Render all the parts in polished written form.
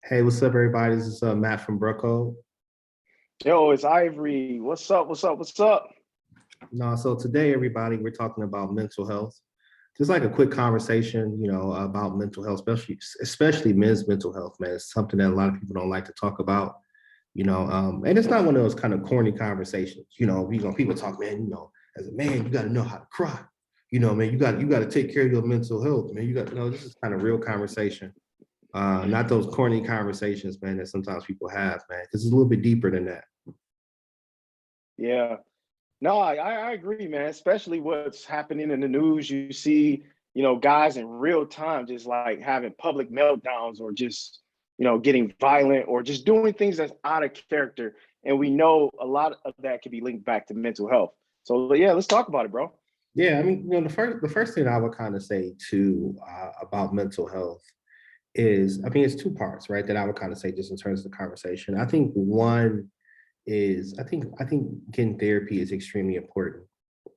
Hey, what's up, everybody? This is Matt from Brooko. Yo, it's Ivory. What's up? What's up? What's up? No, so today, everybody, we're talking about mental health. Just like a quick conversation, about mental health, especially men's mental health, man. It's something that a lot of people don't like to talk about, and it's not one of those kind of corny conversations. People talk, man. As a man, you got to know how to cry. Man, you got to take care of your mental health, man. You got to know this is kind of real conversation, not those corny conversations, man, that sometimes people have, man, because it's a little bit deeper than that. Yeah. No, I agree, man. Especially what's happening in the news. You see, guys in real time just like having public meltdowns or just, getting violent or just doing things that's out of character. And we know a lot of that can be linked back to mental health. So yeah, let's talk about it, bro. Yeah, I mean, the first thing I would kind of say too about mental health is, I mean, it's two parts, right? That I would kind of say just in terms of the conversation. I think one is, I think getting therapy is extremely important,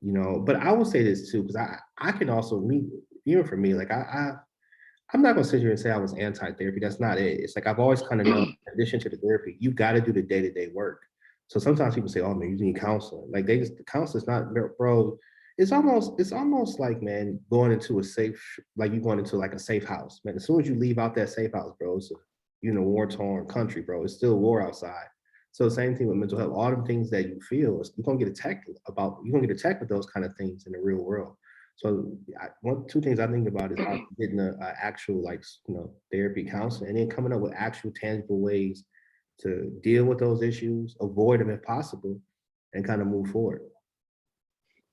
But I will say this too, because I can also me even for me, like I'm not gonna sit here and say I was anti-therapy. That's not it. It's like I've always kind of known, in addition to the therapy, you got to do the day-to-day work. So sometimes people say, "Oh man, you need counseling." Like the counselor's not, bro. It's almost like, man, going into a safe, like you going into like a safe house, man. As soon as you leave out that safe house, bro, it's a war-torn country, bro. It's still war outside. So same thing with mental health. All the things that you feel, you're gonna get attacked about. You're gonna get attacked with those kind of things in the real world. So two things I think about is getting a actual like therapy counseling, and then coming up with actual tangible ways to deal with those issues, avoid them if possible, and kind of move forward.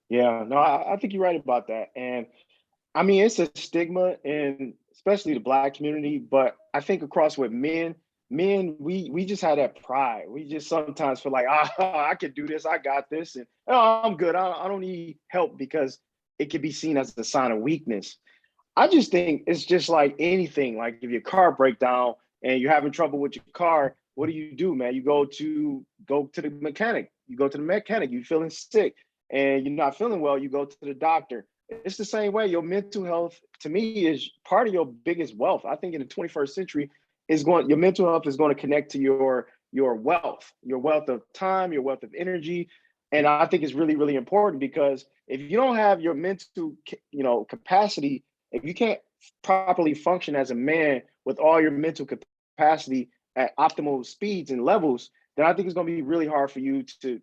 Yeah, no, I think you're right about that. And I mean, it's a stigma in especially the black community, but I think across with men, we just have that pride. We just sometimes feel like, I can do this, I got this, and oh, I'm good. I don't need help because it can be seen as a sign of weakness. I just think it's just like anything. Like if your car break down and you're having trouble with your car, what do, man? You go to the mechanic. You go to the mechanic. You're feeling sick and you're not feeling well. You go to the doctor. It's the same way. Your mental health, to me, is part of your biggest wealth. I think in the 21st century, your mental health is going to connect to your wealth of time, your wealth of energy, and I think it's really, really important because if you don't have your mental, capacity, if you can't properly function as a man with all your mental capacity at optimal speeds and levels, then I think it's going to be really hard for you to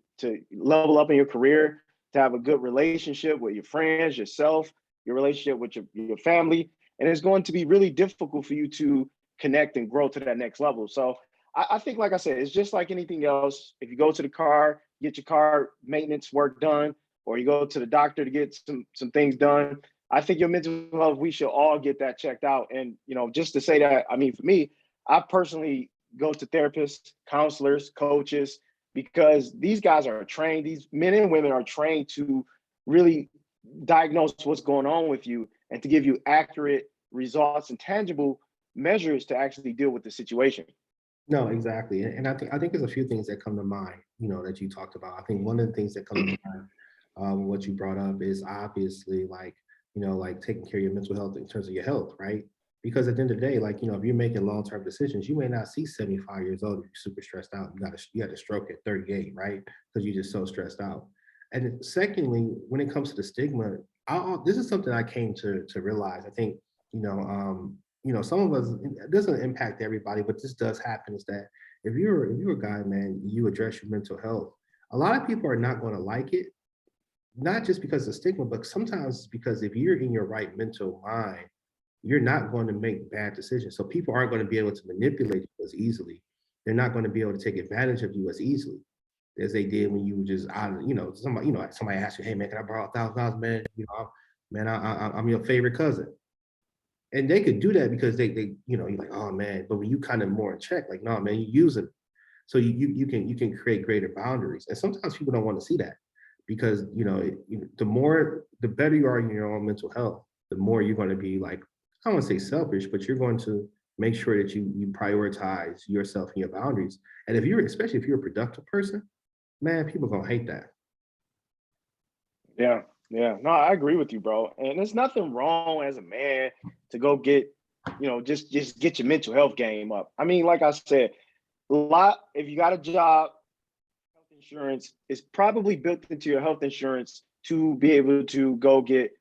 level up in your career, to have a good relationship with your friends, yourself, your relationship with your family, and it's going to be really difficult for you to connect and grow to that next level. So I think, like I said, it's just like anything else. If you go to the car, get your car maintenance work done, or you go to the doctor to get some things done, I think your mental health, we should all get that checked out. And, just to say that, I mean, for me, I personally go to therapists, counselors, coaches, because these guys are trained, these men and women are trained to really diagnose what's going on with you and to give you accurate results and tangible measures to actually deal with the situation. No, exactly, and I think there's a few things that come to mind, that you talked about. I think one of the things that come to mind, what you brought up is obviously like, like taking care of your mental health in terms of your health, right? Because at the end of the day, like, if you're making long-term decisions, you may not see 75 years old if you're super stressed out. You had a stroke at 38, right? Because you're just so stressed out. And then secondly, when it comes to the stigma, this is something I came to realize. I think, some of us, it doesn't impact everybody, but this does happen, is that if you're a guy, man, you address your mental health, a lot of people are not going to like it, not just because of stigma, but sometimes it's because if you're in your right mental mind, you're not going to make bad decisions. So people aren't going to be able to manipulate you as easily. They're not going to be able to take advantage of you as easily as they did when you were just out. Somebody asked you, "Hey man, can I borrow $1,000, man? Man, I'm your favorite cousin." And they could do that because you're like, oh man, but when you kind of more in check, like, no, man, you use it. So you can create greater boundaries. And sometimes people don't want to see that because, the better you are in your own mental health, the more you're going to be like, I don't want to say selfish, but you're going to make sure that you prioritize yourself and your boundaries. And especially if you're a productive person, man, people are gonna hate that. Yeah, yeah. No, I agree with you, bro. And there's nothing wrong as a man to go get just get your mental health game up. I mean, like I said, if you got a job, health insurance is probably built into your health insurance to be able to go get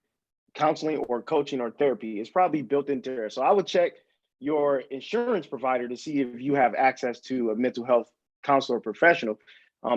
counseling or coaching or therapy. It's probably built into there. So I would check your insurance provider to see if you have access to a mental health counselor or professional.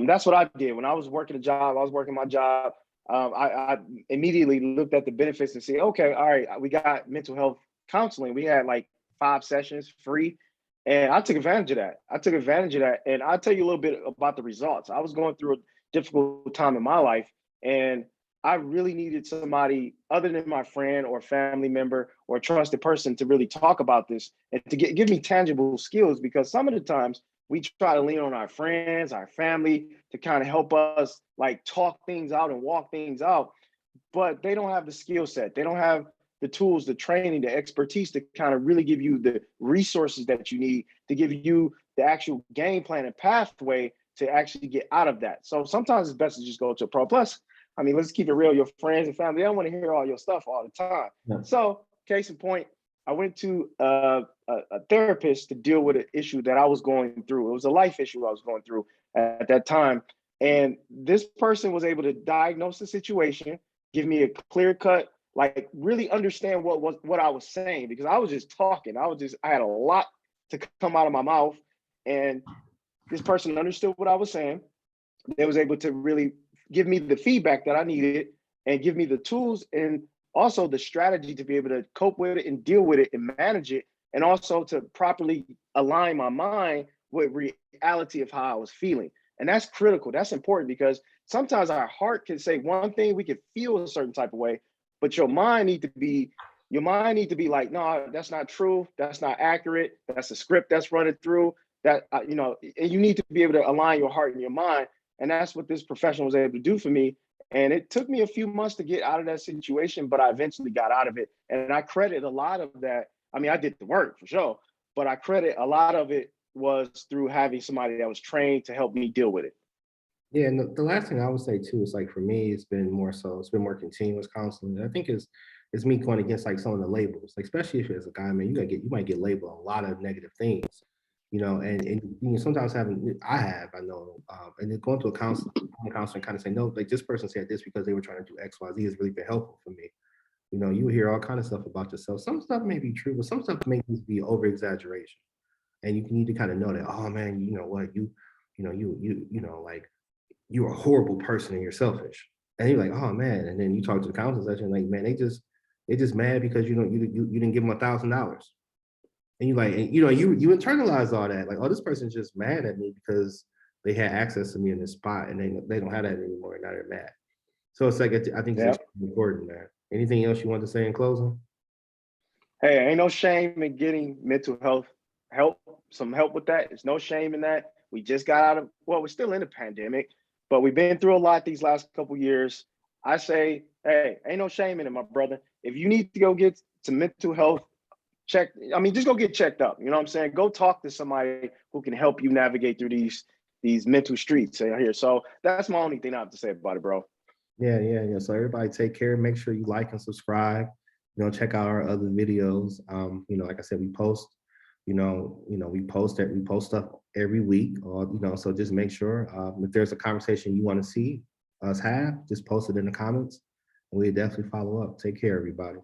That's what I did when I was working a job. I was working my job. I immediately looked at the benefits and said, okay, all right, we got mental health counseling. We had like 5 sessions free. And I took advantage of that. And I'll tell you a little bit about the results. I was going through a difficult time in my life, and I really needed somebody other than my friend or family member or a trusted person to really talk about this and to give me tangible skills, because some of the times we try to lean on our friends, our family to kind of help us like talk things out and walk things out, but they don't have the skill set. They don't have the tools, the training, the expertise to kind of really give you the resources that you need to give you the actual game plan and pathway to actually get out of that. So sometimes it's best to just go to a pro. Plus, I mean, let's keep it real. Your friends and family, they don't want to hear all your stuff all the time. Yeah. So case in point, I went to a therapist to deal with an issue that I was going through. It was a life issue I was going through at that time. And this person was able to diagnose the situation, give me a clear cut, like really understand what I was saying, because I was just talking. I had a lot to come out of my mouth, and this person understood what I was saying. They was able to really give me the feedback that I needed and give me the tools and also the strategy to be able to cope with it and deal with it and manage it, and also to properly align my mind with reality of how I was feeling. And that's critical. That's important, because sometimes our heart can say one thing, we can feel a certain type of way, but your mind need to be like, no, that's not true. That's not accurate. That's a script that's running through that, and you need to be able to align your heart and your mind. And that's what this professional was able to do for me. And it took me a few months to get out of that situation, but I eventually got out of it. And I credit a lot of that. I mean, I did the work for sure, but I credit a lot of it was through having somebody that was trained to help me deal with it. Yeah, and the last thing I would say too is like for me, it's been more continuous counseling. I think is me going against like some of the labels, like especially if it's a guy, man, you might get labeled a lot of negative things, and you know, sometimes I know, and then going to a counselor kind of say, no, like this person said this because they were trying to do X, Y, Z has really been helpful for me. You know, you hear all kind of stuff about yourself. Some stuff may be true, but some stuff may just be over exaggeration. And you need to kind of know that, oh man, you know what, like you're a horrible person and you're selfish. And you're like, oh man. And then you talk to the counselor section, like, man, they just mad because you didn't give them $1,000. And you like, and, you internalize all that. Like, oh, this person's just mad at me because they had access to me in this spot and they don't have that anymore. And now they're mad. So it's like, I think it's Yeah. extremely important, man. Anything else you want to say in closing? Hey, ain't no shame in getting mental health help, some help with that. There's no shame in that. We just got out of, well, we're still in a pandemic, but we've been through a lot these last couple years. I say, hey, ain't no shame in it, my brother. If you need to go get some mental health check, I mean, just go get checked up. You know what I'm saying? Go talk to somebody who can help you navigate through these mental streets here. So that's my only thing I have to say about it, bro. Yeah. So everybody take care. Make sure you like and subscribe. Check out our other videos. Like I said, we post, we post stuff every week, or, so just make sure if there's a conversation you want to see us have, just post it in the comments and we'll definitely follow up. Take care, everybody.